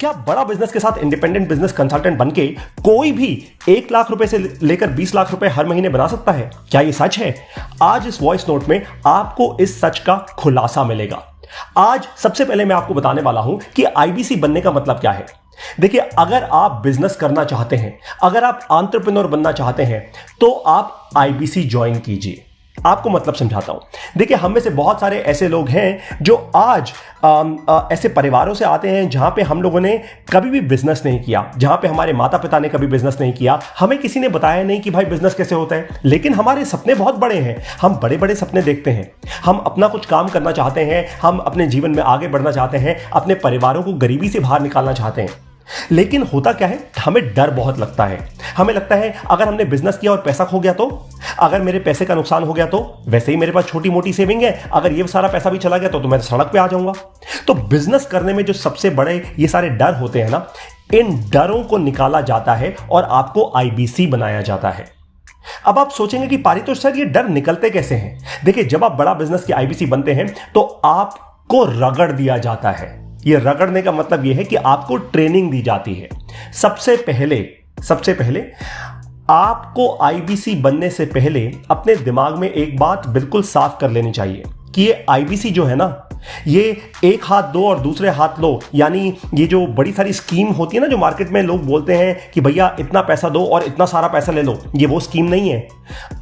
क्या बड़ा बिजनेस के साथ इंडिपेंडेंट बिजनेस कंसल्टेंट बनके कोई भी 1 लाख रुपए से लेकर 20 लाख रुपए हर महीने बना सकता है? क्या यह सच है? आज इस वॉइस नोट में आपको इस सच का खुलासा मिलेगा। आज सबसे पहले मैं आपको बताने वाला हूं कि आईबीसी बनने का मतलब क्या है। देखिए, अगर आप बिजनेस करना चाहते हैं, अगर आप एंटरप्रेन्योर बनना चाहते हैं, तो आप आईबीसी ज्वाइन कीजिए। आपको मतलब समझाता हूं। देखिए, हम में से बहुत सारे ऐसे लोग हैं जो आज ऐसे परिवारों से आते हैं जहां पे हम लोगों ने कभी भी बिजनेस नहीं किया, जहां पे हमारे माता पिता ने कभी बिजनेस नहीं किया, हमें किसी ने बताया नहीं कि भाई बिजनेस कैसे होता है। लेकिन हमारे सपने बहुत बड़े हैं, हम बड़े बड़े सपने देखते हैं, हम अपना कुछ काम करना चाहते हैं, हम अपने जीवन में आगे बढ़ना चाहते हैं, अपने परिवारों को गरीबी से बाहर निकालना चाहते हैं। लेकिन होता क्या है, हमें डर बहुत लगता है। हमें लगता है अगर हमने बिजनेस किया और पैसा खो गया तो, अगर मेरे पैसे का नुकसान हो गया तो, वैसे ही मेरे पास छोटी मोटी सेविंग है, अगर ये सारा पैसा भी चला गया तो मैं सड़क पे आ जाऊंगा। तो बिजनेस करने में जो सबसे बड़े ये सारे डर होते हैं ना, इन डरों को निकाला जाता है और आपको आईबीसी बनाया जाता है। अब आप सोचेंगे कि पारितोष सर, ये डर निकलते कैसे हैं? देखिए, जब आप बड़ा बिजनेस की आईबीसी बनते हैं तो आपको रगड़ दिया जाता है। ये रगड़ने का मतलब यह है कि आपको ट्रेनिंग दी जाती है। सबसे पहले आपको आईबीसी बनने से पहले अपने दिमाग में एक बात बिल्कुल साफ कर लेनी चाहिए कि ये आईबीसी जो है ना, ये एक हाथ दो और दूसरे हाथ लो, यानी ये जो बड़ी सारी स्कीम होती है ना, जो मार्केट में लोग बोलते हैं कि भैया इतना पैसा दो और इतना सारा पैसा ले लो, ये वो स्कीम नहीं है।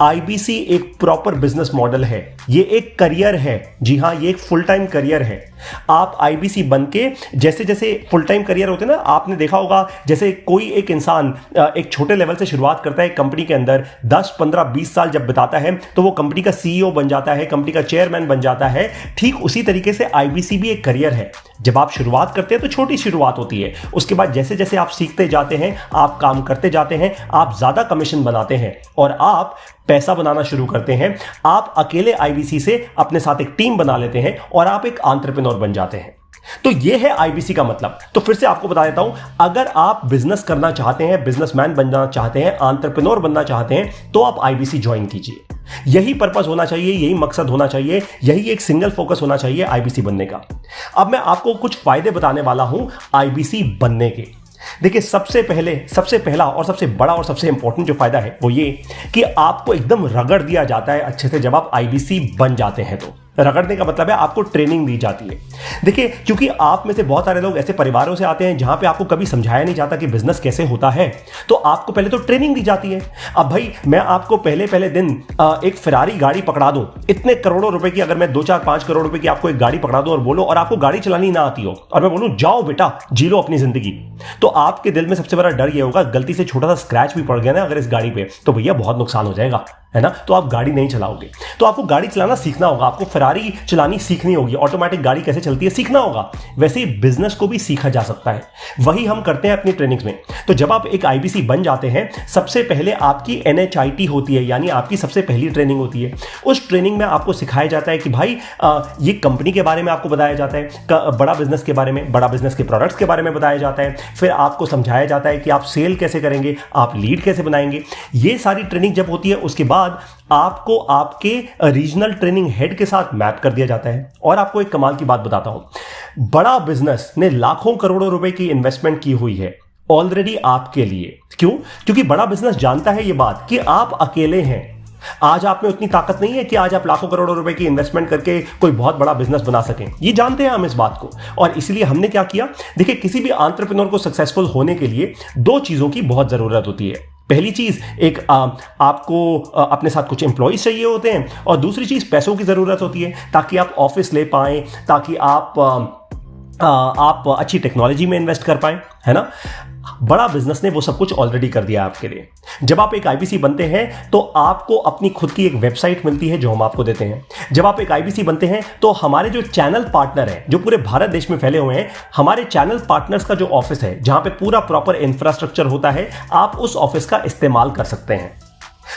आईबीसी एक प्रॉपर बिजनेस मॉडल है, ये एक करियर है। जी हां, ये एक फुल टाइम करियर है। आप आईबीसी बनके, जैसे जैसे फुल टाइम करियर होते हैं ना, आपने देखा होगा, जैसे कोई एक इंसान एक छोटे लेवल से शुरुआत करता है कंपनी के अंदर, 10, 15, 20 साल जब बिताता है तो वो कंपनी का सीईओ बन जाता है, कंपनी का चेयरमैन बन जाता है। ठीक उसी तरीके से आईबीसी भी एक करियर है। जब आप शुरुआत करते हैं तो छोटी शुरुआत होती है, उसके बाद जैसे जैसे आप सीखते जाते हैं, आप काम करते जाते हैं, आप ज्यादा कमीशन बनाते हैं और आप पैसा बनाना शुरू करते हैं। आप अकेले आईबीसी से अपने साथ एक टीम बना लेते हैं और आप एक एंटरप्रेन्योर बन जाते हैं। तो यह है आईबीसी का मतलब। तो फिर से आपको बता देता हूं, अगर आप बिजनेस करना चाहते हैं, बिजनेसमैन बनना चाहते हैं, एंटरप्रेन्योर बनना चाहते हैं, तो आप आईबीसी ज्वाइन कीजिए। यही पर्पस होना चाहिए, यही मकसद होना चाहिए, यही एक सिंगल फोकस होना चाहिए आईबीसी बनने का। अब मैं आपको कुछ फायदे बताने वाला हूं आईबीसी बनने के। देखिए, सबसे पहला और सबसे बड़ा और सबसे इंपॉर्टेंट जो फायदा है वो ये कि आपको एकदम रगड़ दिया जाता है अच्छे से जब आप आईबीसी बन जाते हैं। तो रगड़ने का मतलब है आपको ट्रेनिंग दी जाती है। देखिए, क्योंकि आप में से बहुत सारे लोग ऐसे परिवारों से आते हैं जहां पे आपको कभी समझाया नहीं जाता कि बिजनेस कैसे होता है, तो आपको पहले तो ट्रेनिंग दी जाती है। अब भाई, मैं आपको पहले दिन एक फेरारी गाड़ी पकड़ा दूं, इतने करोड़ों रुपए की, अगर मैं 2, 4, 5 करोड़ रुपए की आपको एक गाड़ी पकड़ा दूं और बोलो, और आपको गाड़ी चलानी ना आती हो, और मैं बोलूं जाओ बेटा जी लो अपनी जिंदगी, तो आपके दिल में सबसे बड़ा डर यह होगा, गलती से छोटा सा स्क्रैच भी पड़ गया ना अगर इस गाड़ी पे, तो भैया बहुत नुकसान हो जाएगा, है ना। तो आप गाड़ी नहीं चलाओगे। तो आपको गाड़ी चलाना सीखना होगा, आपको फेरारी चलानी सीखनी होगी, ऑटोमेटिक गाड़ी कैसे चलती है सीखना होगा। वैसे ही बिजनेस को भी सीखा जा सकता है, वही हम करते हैं अपनी ट्रेनिंग्स में। तो जब आप एक आईबीसी बन जाते हैं, सबसे पहले आपकी एनएचआईटी होती है, यानी आपकी सबसे पहली ट्रेनिंग होती है। उस ट्रेनिंग में आपको सिखाया जाता है कि भाई ये कंपनी के बारे में आपको बताया जाता है, बड़ा बिजनेस के बारे में, बड़ा बिजनेस के प्रोडक्ट्स के बारे में बताया जाता है। फिर आपको समझाया जाता है कि आप सेल कैसे करेंगे, आप लीड कैसे बनाएंगे। ये सारी ट्रेनिंग जब होती है, उसके बाद आपको आपके रीजनल ट्रेनिंग हेड के साथ मैप कर दिया जाता है। और आपको एक कमाल की बात बताता हूं, बड़ा बिजनेस ने लाखों करोड़ों रुपए की इन्वेस्टमेंट की हुई है ऑलरेडी आपके लिए। क्यों? क्योंकि बड़ा बिजनेस जानता है ये बात कि आप अकेले हैं। आज आप में उतनी ताकत नहीं है कि आज आप लाखों करोड़ों रुपए की इन्वेस्टमेंट करके कोई बहुत बड़ा बिजनेस बना सकें। ये जानते हैं हम इस बात को, और इसलिए हमने क्या किया, देखिए, किसी भी एंटरप्रेन्योर को सक्सेसफुल होने के लिए 2 चीजों की बहुत जरूरत होती है। पहली चीज, एक आपको अपने साथ कुछ एम्प्लॉइज चाहिए होते हैं, और दूसरी चीज पैसों की जरूरत होती है, ताकि आप ऑफिस ले पाएं, ताकि आप अच्छी टेक्नोलॉजी में इन्वेस्ट कर पाएं, है ना। बड़ा बिजनेस ने वो सब कुछ ऑलरेडी कर दिया आपके लिए। जब आप एक आईबीसी बनते हैं तो आपको अपनी खुद की एक वेबसाइट मिलती है जो हम आपको देते हैं। जब आप एक आईबीसी बनते हैं तो हमारे जो चैनल पार्टनर हैं, जो पूरे भारत देश में फैले हुए हैं, हमारे चैनल पार्टनर्स का जो ऑफिस है, जहां पे पूरा प्रॉपर इंफ्रास्ट्रक्चर होता है, आप उस ऑफिस का इस्तेमाल कर सकते हैं।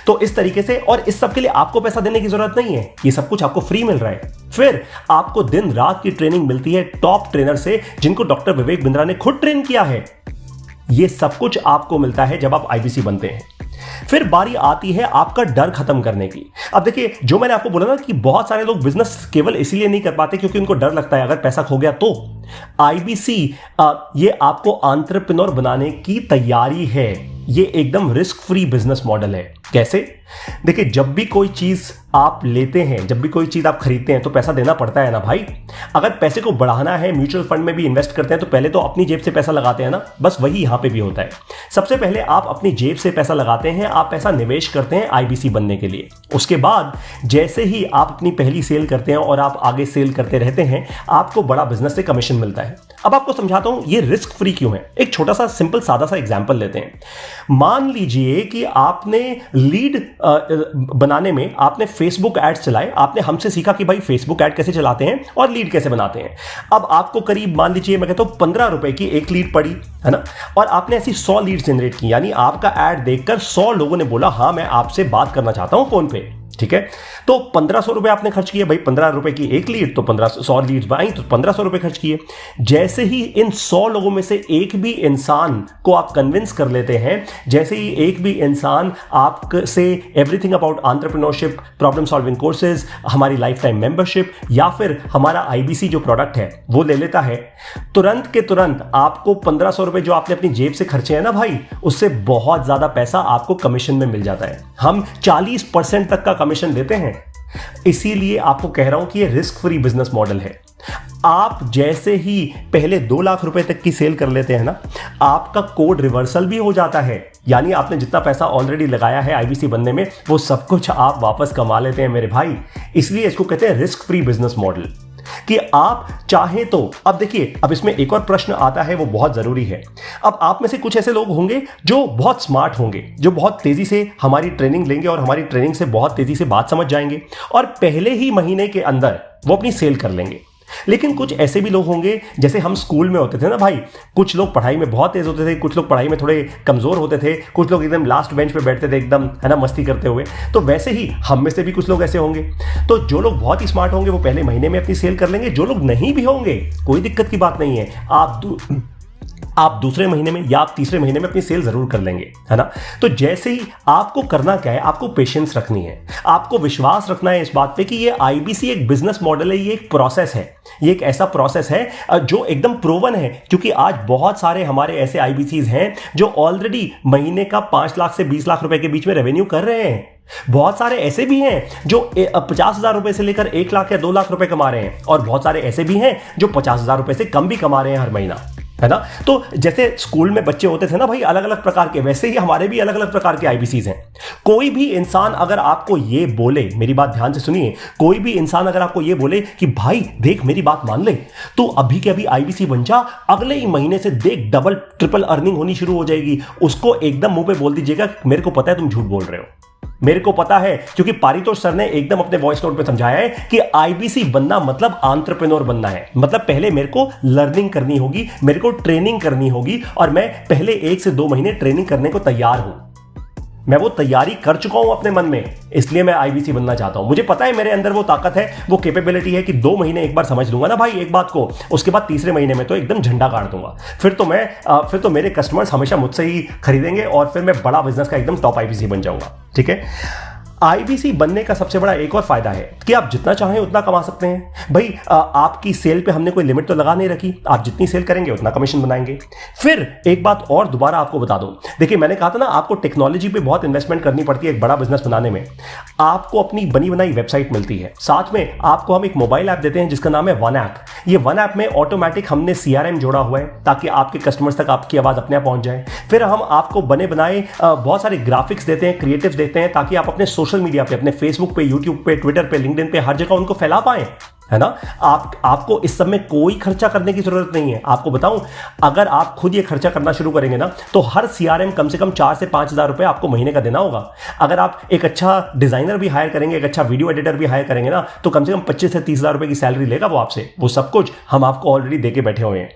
तो इस तरीके से, और इस सब के लिए आपको पैसा देने की जरूरत नहीं है, ये सब कुछ आपको फ्री मिल रहा है। फिर आपको दिन रात की ट्रेनिंग मिलती है टॉप ट्रेनर से, जिनको डॉक्टर विवेक बिंद्रा ने खुद ट्रेन किया है। ये सब कुछ आपको मिलता है जब आप आईबीसी बनते हैं। फिर बारी आती है आपका डर खत्म करने की। अब देखिए, जो मैंने आपको बोला ना कि बहुत सारे लोग बिजनेस केवल इसीलिए नहीं कर पाते क्योंकि उनको डर लगता है अगर पैसा खो गया तो। आईबीसी ये आपको एंटरप्रेन्योर बनाने की तैयारी है। ये एकदम रिस्क फ्री बिजनेस मॉडल है। कैसे? देखिए, जब भी कोई चीज आप लेते हैं, जब भी कोई चीज आप खरीदते हैं तो पैसा देना पड़ता है ना भाई। अगर पैसे को बढ़ाना है, म्यूचुअल फंड में भी इन्वेस्ट करते हैं तो पहले तो अपनी जेब से पैसा लगाते हैं ना, बस वही यहां पे भी होता है। सबसे पहले आप अपनी जेब से पैसा लगाते हैं, आप पैसा निवेश करते हैं आईबीसी बनने के लिए। उसके बाद जैसे ही आप अपनी पहली सेल करते हैं और आप आगे सेल करते रहते हैं, आपको बड़ा बिजनेस से कमीशन मिलता है। अब आपको समझाता हूं ये रिस्क फ्री क्यों है। एक छोटा सा सिंपल सादा सा एग्जांपल लेते हैं। मान लीजिए कि आपने लीड बनाने में आपने फेसबुक एड्स चलाए, आपने हमसे सीखा कि भाई फेसबुक एड कैसे चलाते हैं और लीड कैसे बनाते हैं। अब आपको करीब मान लीजिए मैं कहता हूं 15 रुपए की एक लीड पड़ी है ना, और आपने ऐसी 100 लीड जनरेट की, यानी आपका एड देखकर 100 लोगों ने बोला हाँ मैं आपसे बात करना चाहता हूं फोन पे। ठीक है, तो 1500 रुपए आपने खर्च किए भाई, 15 रुपए की एक लीड तो 100 लीड्स आई तो 1500 रुपए खर्च किए। जैसे ही इन 100 लोगों में से एक भी इंसान को आप कन्विंस कर लेते हैं, जैसे ही एक भी इंसान आपसे everything about entrepreneurship, problem solving courses, हमारी लाइफ टाइम मेंबरशिप या फिर हमारा आईबीसी जो प्रोडक्ट है वो ले लेता है, तुरंत के तुरंत आपको 1500 रुपए जो आपने अपनी जेब से खर्चे हैं ना भाई, उससे बहुत ज्यादा पैसा आपको कमीशन में मिल जाता है। हम 40% तक का कमीशन देते हैं। इसीलिए आपको कह रहा हूं कि ये रिस्क फ्री बिजनेस मॉडल है। आप जैसे ही पहले 2 लाख रुपए तक की सेल कर लेते हैं ना, आपका कोड रिवर्सल भी हो जाता है, यानी आपने जितना पैसा ऑलरेडी लगाया है आईबीसी बनने में वो सब कुछ आप वापस कमा लेते हैं मेरे भाई। इसलिए इसको कहते हैं रिस्क फ्री बिजनेस मॉडल कि आप चाहें तो। अब देखिए, अब इसमें एक और प्रश्न आता है, वो बहुत जरूरी है। अब आप में से कुछ ऐसे लोग होंगे जो बहुत स्मार्ट होंगे, जो बहुत तेजी से हमारी ट्रेनिंग लेंगे और हमारी ट्रेनिंग से बहुत तेजी से बात समझ जाएंगे और पहले ही महीने के अंदर वो अपनी सेल कर लेंगे। लेकिन कुछ ऐसे भी लोग होंगे, जैसे हम स्कूल में होते थे ना भाई, कुछ लोग पढ़ाई में बहुत तेज होते थे, कुछ लोग पढ़ाई में थोड़े कमजोर होते थे, कुछ लोग एकदम लास्ट बेंच पे बैठते थे एकदम, है ना, मस्ती करते हुए। तो वैसे ही हम में से भी कुछ लोग ऐसे होंगे। तो जो लोग बहुत ही स्मार्ट होंगे वो पहले महीने में अपनी सेल कर लेंगे। जो लोग नहीं भी होंगे, कोई दिक्कत की बात नहीं है, आप दूसरे महीने में या आप तीसरे महीने में अपनी सेल जरूर कर लेंगे, है ना। तो जैसे ही आपको करना क्या है, आपको पेशेंस रखनी है, आपको विश्वास रखना है इस बात पे कि ये आईबीसी एक बिजनेस मॉडल है, ये एक प्रोसेस है, ये एक ऐसा प्रोसेस है जो एकदम प्रूवन है। क्योंकि आज बहुत सारे हमारे ऐसे आईबीसीज हैं जो ऑलरेडी महीने का 5 लाख से 20 लाख रुपए के बीच में रेवेन्यू कर रहे हैं। बहुत सारे ऐसे भी हैं जो 50,000 रुपए से लेकर 1 लाख या 2 लाख रुपए कमा रहे हैं, और बहुत सारे ऐसे भी हैं जो 50,000 रुपए से कम भी कमा रहे हैं हर महीना, है ना। तो जैसे स्कूल में बच्चे होते थे ना भाई अलग अलग प्रकार के, वैसे ही हमारे भी अलग अलग प्रकार के आईबीसीज हैं। कोई भी इंसान अगर आपको ये बोले, मेरी बात ध्यान से सुनिए, कोई भी इंसान अगर आपको ये बोले कि भाई देख मेरी बात मान ले, तो अभी के अभी आईबीसी बन जा, अगले ही महीने से देख डबल ट्रिपल अर्निंग होनी शुरू हो जाएगी, उसको एकदम मुंह पे बोल दीजिएगा मेरे को पता है तुम झूठ बोल रहे हो, मेरे को पता है। क्योंकि पारितोष सर ने एकदम अपने वॉइस नोट पे समझाया है कि आईबीसी बनना मतलब एंटरप्रेन्योर बनना है। मतलब पहले मेरे को लर्निंग करनी होगी, मेरे को ट्रेनिंग करनी होगी, और मैं पहले 1 से 2 महीने ट्रेनिंग करने को तैयार हूं। मैं वो तैयारी कर चुका हूं अपने मन में, इसलिए मैं आईबीसी बनना चाहता हूं। मुझे पता है मेरे अंदर वो ताकत है, वो कैपेबिलिटी है कि 2 महीने एक बार समझ लूंगा ना भाई एक बात को, उसके बाद तीसरे महीने में तो एकदम झंडा गाड़ दूंगा। फिर तो मेरे कस्टमर्स हमेशा मुझसे ही खरीदेंगे और फिर मैं बड़ा बिजनेस का एकदम टॉप आईबीसी बन जाऊंगा। ठीक है, आईबीसी बनने का सबसे बड़ा एक और फायदा है कि आप जितना चाहें उतना कमा सकते हैं भाई। आपकी सेल पे हमने कोई लिमिट तो लगा नहीं रखी, आप जितनी सेल करेंगे उतना कमीशन बनाएंगे। फिर एक बात और दोबारा आपको बता दूं, देखिए मैंने कहा था ना आपको टेक्नोलॉजी पे बहुत इन्वेस्टमेंट करनी पड़ती है एक बड़ा बिजनेस बनाने में। आपको अपनी बनी बनाई वेबसाइट मिलती है, साथ में आपको हम एक मोबाइल ऐप देते हैं जिसका नाम है वन ऐप। ये वन ऐप में ऑटोमेटिक हमने CRM जोड़ा हुआ है ताकि आपके कस्टमर्स तक आपकी आवाज अपने आप पहुंच जाए। फिर हम आपको बने बनाए बहुत सारे ग्राफिक्स देते हैं, क्रिएटिव्स देते हैं, ताकि आप अपने सोशल मीडिया पे, अपने फेसबुक पे, यूट्यूब पे, ट्विटर पे, लिंक्डइन पे, हर जगह उनको फैला पाएं, है ना। आपको इस सब में कोई खर्चा करने की जरूरत नहीं है। आपको बताऊं, अगर आप खुद ये खर्चा करना शुरू करेंगे ना तो हर CRM कम से कम 4 से 5 हज़ार रुपए आपको महीने का देना होगा। अगर आप एक अच्छा डिजाइनर भी हायर करेंगे, एक अच्छा वीडियो एडिटर भी हायर करेंगे ना, तो कम से कम 25 से 30 हज़ार रुपए की सैलरी लेगा वो आपसे। वो सब कुछ हम आपको ऑलरेडी देके बैठे हुए हैं।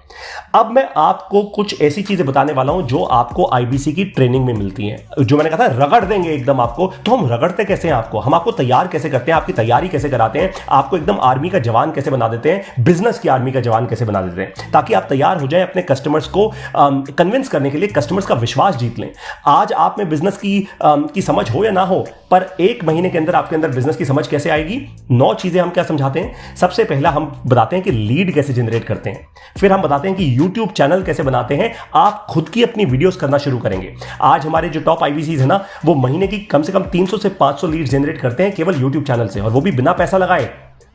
अब मैं आपको कुछ ऐसी चीजें बताने वाला हूं जो आपको आईबीसी की ट्रेनिंग में मिलती हैं। जो मैंने कहा था रगड़ देंगे एकदम आपको, तो हम रगड़ते कैसे हैं आपको, हम आपको तैयार कैसे करते हैं, आपकी तैयारी कैसे कराते हैं, आपको एकदम आर्मी का जवान कैसे बना देते हैं, बिजनेस की आर्मी का जवान कैसे बना देते हैं, ताकि आप तैयार हो जाए अपने कस्टमर्स को कन्विंस करने के लिए, कस्टमर्स का विश्वास जीत लें। आज आप में बिजनेस की समझ हो या ना हो, पर 1 महीने के अंदर आपके अंदर बिजनेस की समझ कैसे आएगी? 9 चीजें हम क्या समझाते हैं। सबसे पहला हम बताते हैं कि लीड कैसे जनरेट करते हैं, फिर हम बताते हैं कि YouTube चैनल कैसे बनाते हैं। आप खुद की अपनी वीडियोस करना शुरू करेंगे। आज हमारे जो टॉप IBCs है ना, वो महीने की कम से कम 300 से 500 लीड जनरेट करते हैं केवल YouTube चैनल से, और वो भी बिना पैसा लगाए।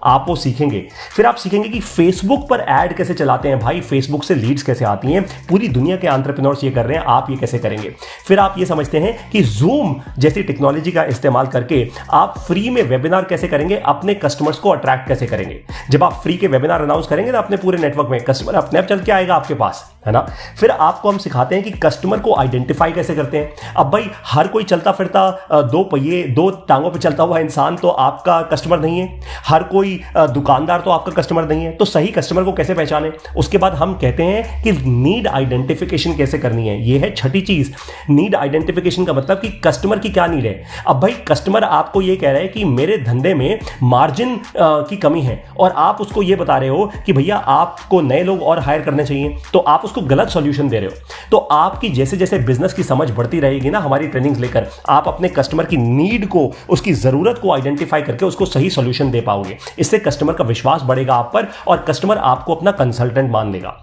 आप वो सीखेंगे। फिर आप सीखेंगे कि फेसबुक पर ऐड कैसे चलाते हैं भाई, फेसबुक से लीड्स कैसे आती हैं। पूरी दुनिया के एंटरप्रेन्योर्स ये कर रहे हैं, आप ये कैसे करेंगे। फिर आप ये समझते हैं कि जूम जैसी टेक्नोलॉजी का इस्तेमाल करके आप फ्री में वेबिनार कैसे करेंगे, अपने कस्टमर्स को अट्रैक्ट कैसे करेंगे। जब आप फ्री के वेबिनार अनाउंस करेंगे ना अपने पूरे नेटवर्क में, कस्टमर अपने आप चल के आएगा आपके पास, है ना। फिर आपको हम सिखाते हैं कि कस्टमर को आइडेंटिफाई कैसे करते हैं। अब भाई हर कोई चलता फिरता 2 पहिए 2 टांगों पे चलता हुआ इंसान तो आपका कस्टमर नहीं है, हर कोई दुकानदार तो आपका कस्टमर नहीं है। तो सही कस्टमर को कैसे पहचाने। उसके बाद हम कहते हैं कि नीड आइडेंटिफिकेशन कैसे करनी है। यह है छठी चीज। नीड आइडेंटिफिकेशन का मतलब कि कस्टमर की क्या नीड है। अब भाई कस्टमर आपको यह कह रहा है कि मेरे धंधे में मार्जिन की कमी है, और आप उसको यह बता रहे हो कि भैया आपको नए लोग और हायर करने चाहिए, तो आप उसको गलत सॉल्यूशन दे रहे हो। तो आपकी जैसे जैसे बिजनेस की समझ बढ़ती रहेगी ना हमारी ट्रेनिंग्स लेकर, आप अपने कस्टमर की नीड को, उसकी जरूरत को आइडेंटिफाई करके उसको सही सॉल्यूशन दे पाओगे। इससे कस्टमर का विश्वास बढ़ेगा आप पर, और कस्टमर आपको अपना कंसल्टेंट मान लेगा।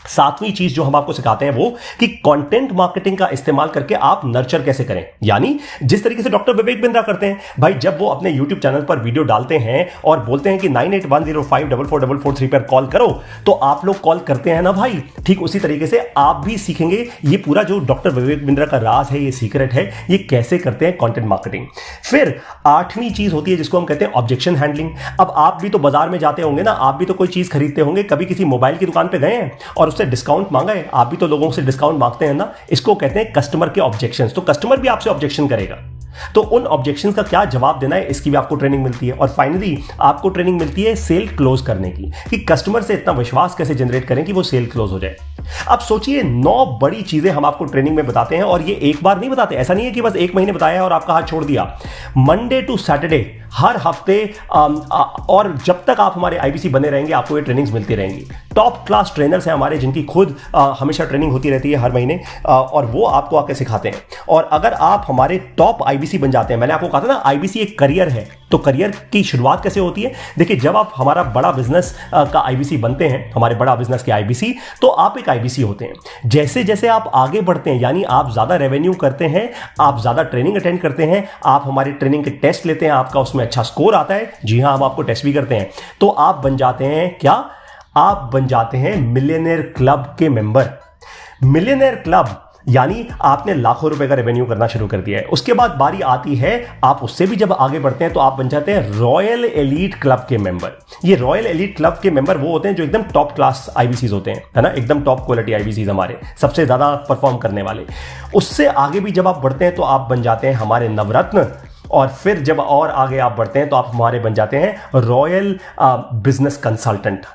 7वीं चीज जो हम आपको सिखाते हैं वो कि कंटेंट मार्केटिंग का इस्तेमाल करके आप नर्चर कैसे करें। यानी जिस तरीके से डॉक्टर विवेक बिंद्रा करते हैं भाई, जब वो अपने YouTube चैनल पर वीडियो डालते हैं और बोलते हैं कि 9810544443 पर कॉल करो, तो आप लोग कॉल करते हैं ना भाई। ठीक उसी तरीके से आप भी सीखेंगे। ये पूरा जो डॉक्टर विवेक बिंद्रा का राज है, ये सीक्रेट है, ये कैसे करते हैं कंटेंट मार्केटिंग। फिर 8वीं चीज होती है जिसको हम कहते हैं ऑब्जेक्शन हैंडलिंग। अब आप भी तो बाजार में जाते होंगे ना, आप भी तो कोई चीज खरीदते होंगे, कभी किसी मोबाइल की दुकान पे गए हैं और उससे डिस्काउंट मांगा है। आप भी तो लोगों से डिस्काउंट मांगते हैं ना। इसको कहते हैं कस्टमर के ऑब्जेक्शंस। तो कस्टमर भी आपसे ऑब्जेक्शन करेगा, तो उन ऑब्जेक्शंस का क्या जवाब देना है, इसकी भी आपको ट्रेनिंग मिलती है। और फाइनली आपको ट्रेनिंग मिलती है सेल क्लोज करने की, कि कस्टमर से इतना विश्वास कैसे जनरेट करें कि वो सेल क्लोज हो जाए। अब सोचिए 9 बड़ी चीजें हम आपको ट्रेनिंग में बताते हैं, और ये एक बार नहीं बताते। ऐसा नहीं है कि बस 1 महीने बताया और आपका हाथ छोड़ दिया। मंडे टू सैटरडे हर हफ्ते, और जब तक आप हमारे IBC बने रहेंगे आपको ये ट्रेनिंग्स मिलती रहेंगी। टॉप क्लास ट्रेनर्स हैं हमारे, जिनकी खुद हमेशा ट्रेनिंग होती रहती है हर महीने, और वो आपको आके सिखाते हैं। और अगर आप हमारे टॉप IBC बन जाते हैं, मैंने आपको कहा था ना IBC एक करियर है, तो करियर की शुरुआत कैसे होती है। देखिए जब आप हमारा बड़ा बिजनेस का IBC बनते हैं, हमारे बड़ा बिजनेस के IBC, तो आप एक IBC होते हैं। जैसे जैसे आप आगे बढ़ते हैं, यानी आप ज्यादा रेवेन्यू करते हैं, आप ज्यादा ट्रेनिंग अटेंड करते हैं, आप हमारी ट्रेनिंग के टेस्ट लेते हैं, आपका उसमें अच्छा स्कोर आता है, जी हां हम आपको टेस्ट भी करते हैं, तो आप बन जाते हैं क्या, आप बन जाते हैं मिलियनेयर क्लब के मेंबर। मिलियनेयर क्लब यानी आपने लाखों रुपए का रेवेन्यू करना शुरू कर दिया है। उसके बाद बारी आती है, आप उससे भी जब आगे बढ़ते हैं तो आप बन जाते हैं रॉयल एलीट क्लब के मेंबर। ये रॉयल एलीट क्लब के मेंबर वो होते हैं जो एकदम टॉप क्लास IBCs होते हैं, है ना, एकदम टॉप क्वालिटी IBCs, हमारे सबसे ज्यादा परफॉर्म करने वाले। उससे आगे भी जब आप बढ़ते हैं तो आप बन जाते हैं हमारे नवरत्न, और फिर जब और आगे आप बढ़ते हैं तो आप हमारे बन जाते हैं रॉयल बिजनेस कंसल्टेंट।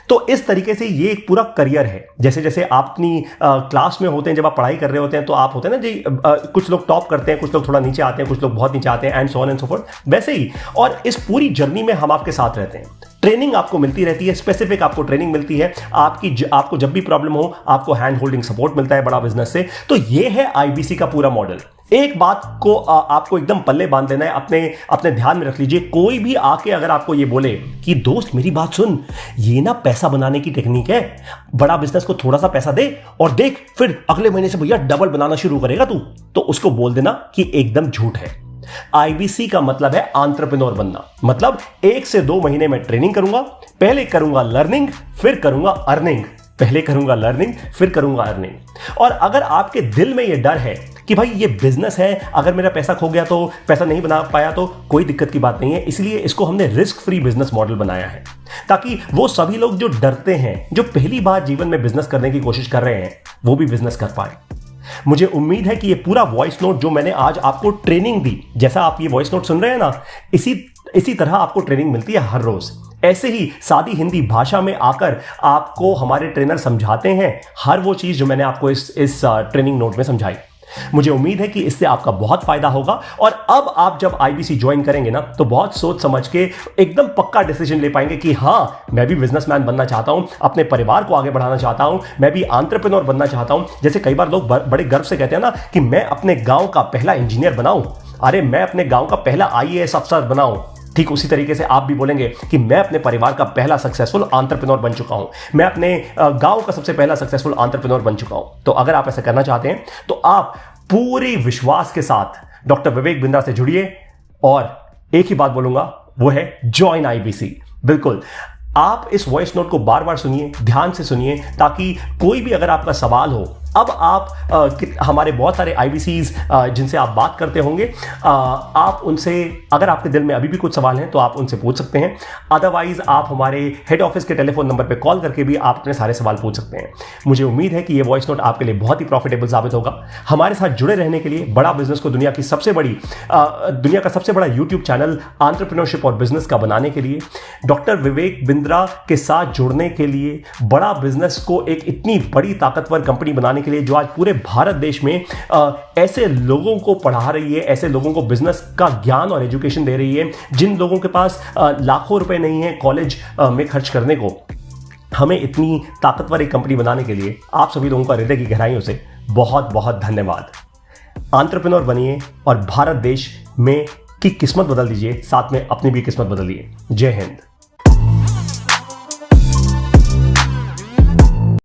तो इस तरीके से ये एक पूरा करियर है। जैसे जैसे आप अपनी क्लास में होते हैं, जब आप पढ़ाई कर रहे होते हैं, तो आप होते हैं ना जी, कुछ लोग टॉप करते हैं, कुछ लोग थोड़ा नीचे आते हैं, कुछ लोग बहुत नीचे आते हैं, and so on and so fourth, वैसे ही। और इस पूरी जर्नी में हम आपके साथ रहते हैं। ट्रेनिंग आपको मिलती रहती है, स्पेसिफिक आपको ट्रेनिंग मिलती है। आपको जब भी प्रॉब्लम हो, आपको हैंड होल्डिंग सपोर्ट मिलता है बड़ा बिजनेस से। तो ये है IBC का पूरा मॉडल। एक बात को आपको एकदम पल्ले बांध देना है, अपने ध्यान में रख लीजिए। कोई भी आके अगर आपको ये बोले कि दोस्त मेरी बात सुन, ये ना पैसा बनाने की टेक्निक है, बड़ा बिजनेस को थोड़ा सा पैसा दे और देख फिर अगले महीने से भैया डबल बनाना शुरू करेगा तू, तो उसको बोल देना कि एकदम झूठ है। IBC का मतलब है एंटरप्रेन्योर बनना। मतलब 1 से 2 महीने में ट्रेनिंग करूंगा, पहले करूंगा लर्निंग, फिर करूंगा अर्निंग, पहले करूंगा लर्निंग, फिर करूंगा अर्निंग। और अगर आपके दिल में यह डर है कि भाई ये बिजनेस है, अगर मेरा पैसा खो गया तो, पैसा नहीं बना पाया तो कोई दिक्कत की बात नहीं है। इसलिए इसको हमने रिस्क फ्री बिजनेस मॉडल बनाया है, ताकि वो सभी लोग जो डरते हैं, जो पहली बार जीवन में बिजनेस करने की कोशिश कर रहे हैं, वो भी बिजनेस कर पाए। मुझे उम्मीद है कि ये पूरा वॉइस नोट जो मैंने आज आपको ट्रेनिंग दी, जैसा आप ये वॉइस नोट सुन रहे हैं ना, इसी तरह आपको ट्रेनिंग मिलती है हर रोज। ऐसे ही सादी हिंदी भाषा में आकर आपको हमारे ट्रेनर समझाते हैं हर वो चीज जो मैंने आपको इस ट्रेनिंग नोट में समझाई। मुझे उम्मीद है कि इससे आपका बहुत फायदा होगा और अब आप जब आईबीसी ज्वाइन करेंगे ना तो बहुत सोच समझ के एकदम पक्का डिसीजन ले पाएंगे कि हां, मैं भी बिजनेसमैन बनना चाहता हूं, अपने परिवार को आगे बढ़ाना चाहता हूं, मैं भी एंटरप्रेन्योर बनना चाहता हूं। जैसे कई बार लोग बड़े गर्व से कहते हैं ना कि मैं अपने गांव का पहला इंजीनियर बनाऊं, अरे मैं अपने गांव का पहला आईएएस अफसर बनाऊं। ठीक उसी तरीके से आप भी बोलेंगे कि मैं अपने परिवार का पहला सक्सेसफुल एंटरप्रेन्योर बन चुका हूं, मैं अपने गांव का सबसे पहला सक्सेसफुल एंटरप्रेन्योर बन चुका हूं। तो अगर आप ऐसा करना चाहते हैं तो आप पूरे विश्वास के साथ डॉक्टर विवेक बिंद्रा से जुड़िए और एक ही बात बोलूंगा, वो है जॉइन आईबीसी। बिल्कुल, आप इस वॉइस नोट को बार बार सुनिए, ध्यान से सुनिए, ताकि कोई भी अगर आपका सवाल हो, अब आप हमारे बहुत सारे आईबीसीज जिनसे आप बात करते होंगे, आप उनसे अगर आपके दिल में अभी भी कुछ सवाल हैं तो आप उनसे पूछ सकते हैं। अदरवाइज आप हमारे हेड ऑफिस के टेलीफोन नंबर पर कॉल करके भी आप अपने सारे सवाल पूछ सकते हैं। मुझे उम्मीद है कि ये वॉइस नोट आपके लिए बहुत ही प्रॉफिटेबल साबित होगा। हमारे साथ जुड़े रहने के लिए, बड़ा बिजनेस को दुनिया का सबसे बड़ा यूट्यूब चैनल एंटरप्रेन्योरशिप और बिजनेस का बनाने के लिए, डॉक्टर विवेक बिंद्रा के साथ जुड़ने के लिए, बड़ा बिजनेस को एक इतनी बड़ी ताकतवर कंपनी बनाने के लिए जो आज पूरे भारत देश में ऐसे लोगों को पढ़ा रही है, ऐसे लोगों को बिजनेस का ज्ञान और एजुकेशन दे रही है जिन लोगों के पास लाखों रुपए नहीं है कॉलेज में खर्च करने को। हमें इतनी ताकतवर एक कंपनी बनाने के लिए आप सभी लोगों का हृदय की गहराइयों से बहुत बहुत धन्यवाद। एंटरप्रेन्योर बनिए और भारत देश में की किस्मत बदल दीजिए, साथ में अपनी भी किस्मत बदलिए। जय हिंद।